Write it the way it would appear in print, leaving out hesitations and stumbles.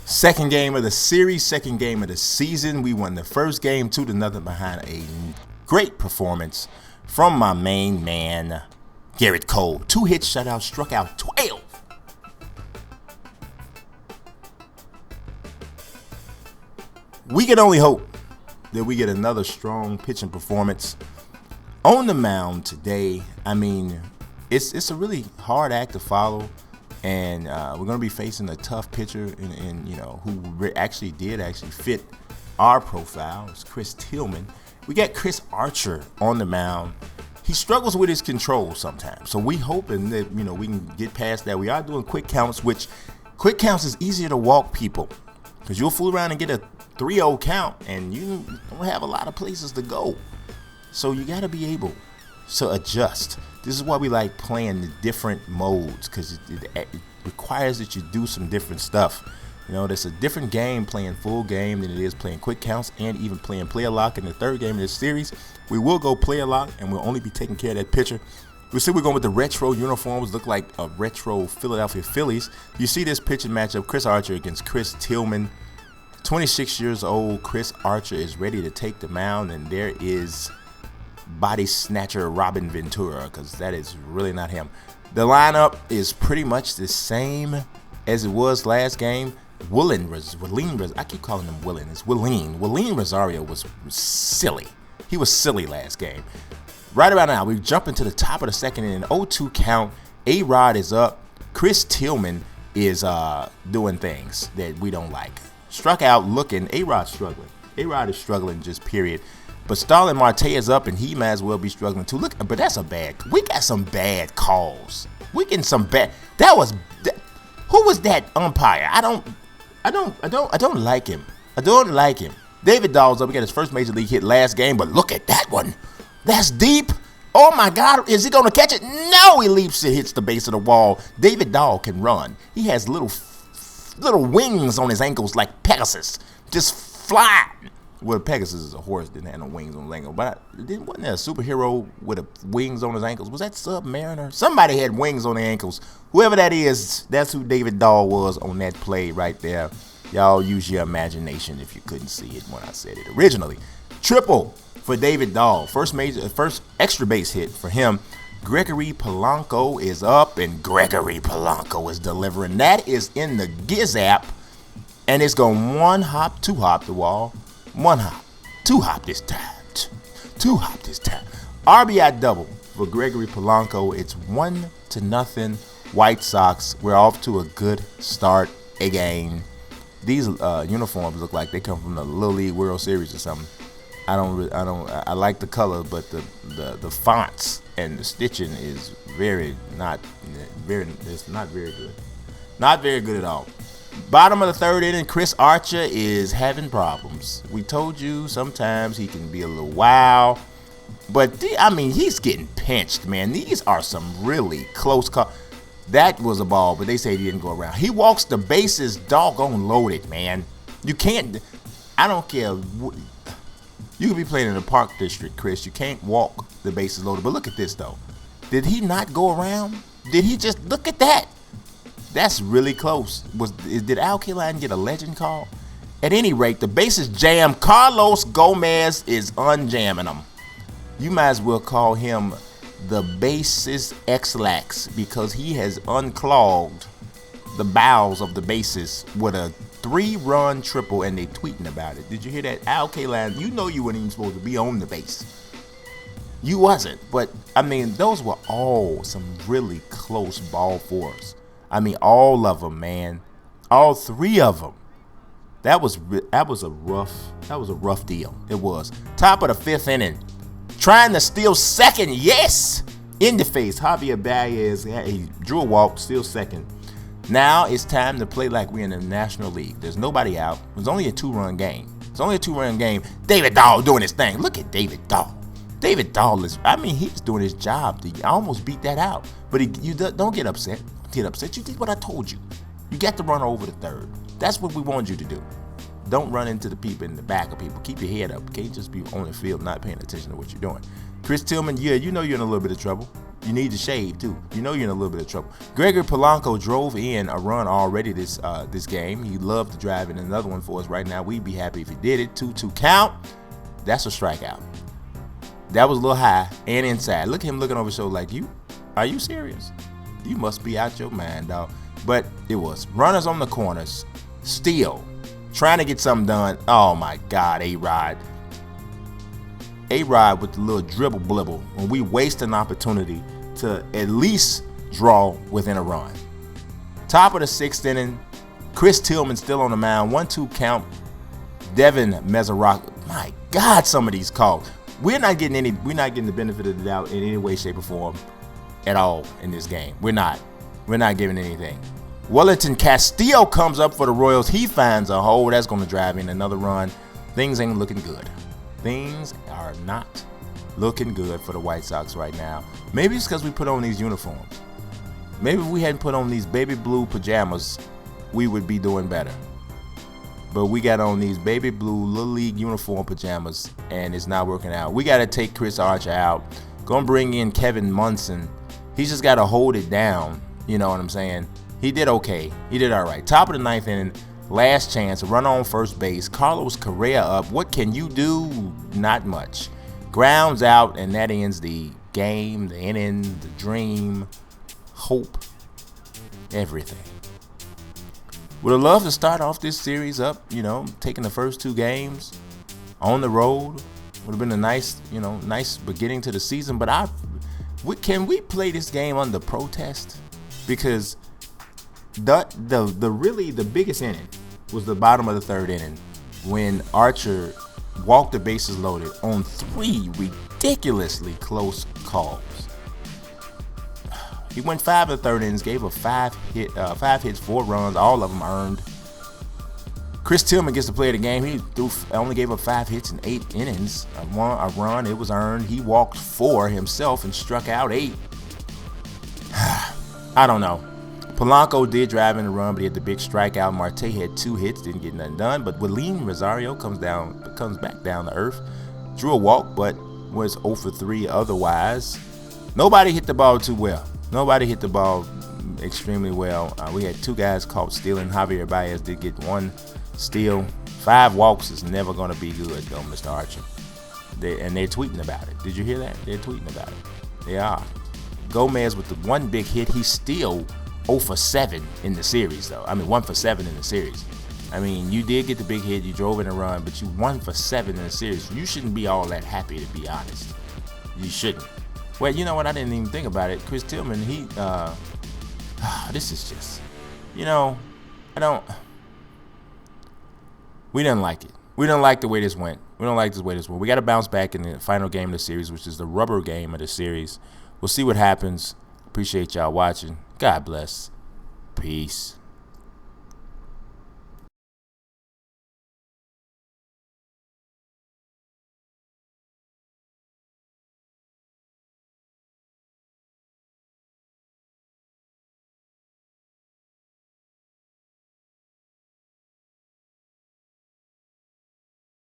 Second game of the series, second game of the season. We won the first game 2-0 behind a great performance from my main man, Gerrit Cole. 2 hits, shutout, struck out 12. We can only hope that we get another strong pitching performance on the mound today. I mean, it's a really hard act to follow. And we're going to be facing a tough pitcher, who actually fit our profile. It's Chris Tillman. We got Chris Archer on the mound. He struggles with his control sometimes. So we hoping that, we can get past that. We are doing quick counts, which quick counts is easier to walk people. Because you'll fool around and get a 3-0 count, and you don't have a lot of places to go. So you got to be able to adjust. This is why we like playing the different modes, because it requires that you do some different stuff. There's a different game playing full game than it is playing quick counts and even playing player lock in the third game of this series. We will go player lock, and we'll only be taking care of that pitcher. We see we're going with the retro uniforms, look like a retro Philadelphia Phillies. You see this pitching matchup, Chris Archer against Chris Tillman. 26 years old, Chris Archer is ready to take the mound, and there is body snatcher Robin Ventura, because that is really not him. The lineup is pretty much the same as it was last game. I keep calling him Willen. It's Willeen. Willeen Rosario was silly. He was silly last game. Right about now, we jump into the top of the second in an 0-2 count. A-Rod is up. Chris Tillman is doing things that we don't like. Struck out looking. A-Rod's struggling. A-Rod is struggling, just period. But Starling Marte is up, and he might as well be struggling too. Look, but that's we got some bad calls. We getting some bad. Who was that umpire? I don't like him. I don't like him. David Dahl's up. We got his first major league hit last game, but look at that one. That's deep. Oh my God, is he gonna catch it? No, he leaps and hits the base of the wall. David Dahl can run. He has little wings on his ankles like Pegasus, just fly. Well, Pegasus is a horse, didn't have no wings on his ankles. But wasn't there a superhero with wings on his ankles? Was that Submariner? Somebody had wings on their ankles. Whoever that is, that's who David Dahl was on that play right there. Y'all use your imagination if you couldn't see it when I said it originally. Triple for David Dahl. First extra base hit for him. Gregory Polanco is up, and Gregory Polanco is delivering. That is in the Giz app, and it's going 1-hop, 2-hop the wall. 1-hop, 2-hop this time. 2-hop this time. RBI double for Gregory Polanco. It's 1-0 White Sox. We're off to a good start again. These uniforms look like they come from the Little League World Series or something. I like the color, but the fonts and the stitching is not very good. Not very good at all. Bottom of the third inning, Chris Archer is having problems. We told you sometimes he can be a little wild, but he's getting pinched, man. These are some really close calls. That was a ball, but they say he didn't go around. He walks the bases doggone loaded, man. You can't. I don't care. You could be playing in the Park District, Chris. You can't walk the bases loaded. But look at this, though. Did he not go around? Did he just look at that? That's really close. Did Al Kaline get a legend call? At any rate, the bases jammed. Carlos Gomez is unjamming them. You might as well call him the bases X-Lax, because he has unclogged the bowels of the bases with a 3-run triple, and they tweeting about it. Did you hear that? Al Kaline, you weren't even supposed to be on the base. You wasn't. But, those were all some really close ball fours. All of them, man. All 3 of them. That was a rough deal. It was. Top of the 5th inning. Trying to steal second. Yes! In the face. Javier Baez. He drew a walk. Still second. Now it's time to play like we're in the National League. There's nobody out. It was only a 2-run game. David Dahl doing his thing. Look at David Dahl. David Dahl is, he's doing his job. I almost beat that out. But you don't get upset. You did what I told you. You got to run over the third. That's what we wanted you to do. Don't run into the people in the back of people. Keep your head up. Can't just be on the field not paying attention to what you're doing. Chris Tillman, you're in a little bit of trouble. you need to shave too. You know you're in a little bit of trouble. Gregory Polanco drove in a run already this game. He loved to drive in another one for us right now. We'd be happy if he did it. 2-2 count. That's a strikeout. That was a little high and inside. Look at him looking over his shoulder like, are you serious? You must be out your mind, dog. But it was. Runners on the corners. Still trying to get something done. Oh, my God, A-Rod. A-Rod with the little dribble blibble when we waste an opportunity to at least draw within a run. Top of the 6th inning. Chris Tillman still on the mound. 1-2 count. Devin Mesoraco. My God, some of these calls. We're not getting the benefit of the doubt in any way, shape, or form at all in this game. We're not giving anything. Wellington Castillo comes up for the Royals. He finds a hole. That's going to drive in another run. Things ain't looking good. Things are not looking good for the White Sox right now. Maybe it's because we put on these uniforms. Maybe if we hadn't put on these baby blue pajamas, we would be doing better. But we got on these baby blue Little League uniform pajamas, and it's not working out. We got to take Chris Archer out. Gonna bring in Kevin Munson. He's just got to hold it down. You know what I'm saying? He did okay. He did all right. Top of the 9th inning, last chance, run on first base. Carlos Correa up. What can you do? Not much. Grounds out, and that ends the game, the inning, the dream, hope, everything. Would have loved to start off this series up, taking the first 2 games on the road. Would have been a nice beginning to the season. But can we play this game under protest? Because the biggest inning was the bottom of the 3rd inning when Archer walked the bases loaded on 3 ridiculously close calls. He went 5 of the 3rd innings, gave up 5 hits, 4 runs, all of them earned. Chris Tillman gets to play the game. He only gave up 5 hits in 8 innings. A run, it was earned. He walked 4 himself and struck out 8. I don't know. Polanco did drive in the run, but he had the big strikeout. Marte had 2 hits, didn't get nothing done. But Willeen Rosario comes back down to earth. Drew a walk, but was 0 for 3 otherwise. Nobody hit the ball too well. Nobody hit the ball extremely well. We had 2 guys caught stealing. Javier Baez did get 1 steal. 5 walks is never going to be good, though, Mr. Archer. They're tweeting about it. Did you hear that? They're tweeting about it. They are. Gomez with the 1 big hit. He's still 0 for 7 in the series, though. 1 for 7 in the series. You did get the big hit. You drove in a run, but you 1 for 7 in the series. You shouldn't be all that happy, to be honest. You shouldn't. Well, you know what? I didn't even think about it. Chris Tillman, this is just, we didn't like it. We didn't like the way this went. We don't like the way this went. We got to bounce back in the final game of the series, which is the rubber game of the series. We'll see what happens. Appreciate y'all watching. God bless. Peace.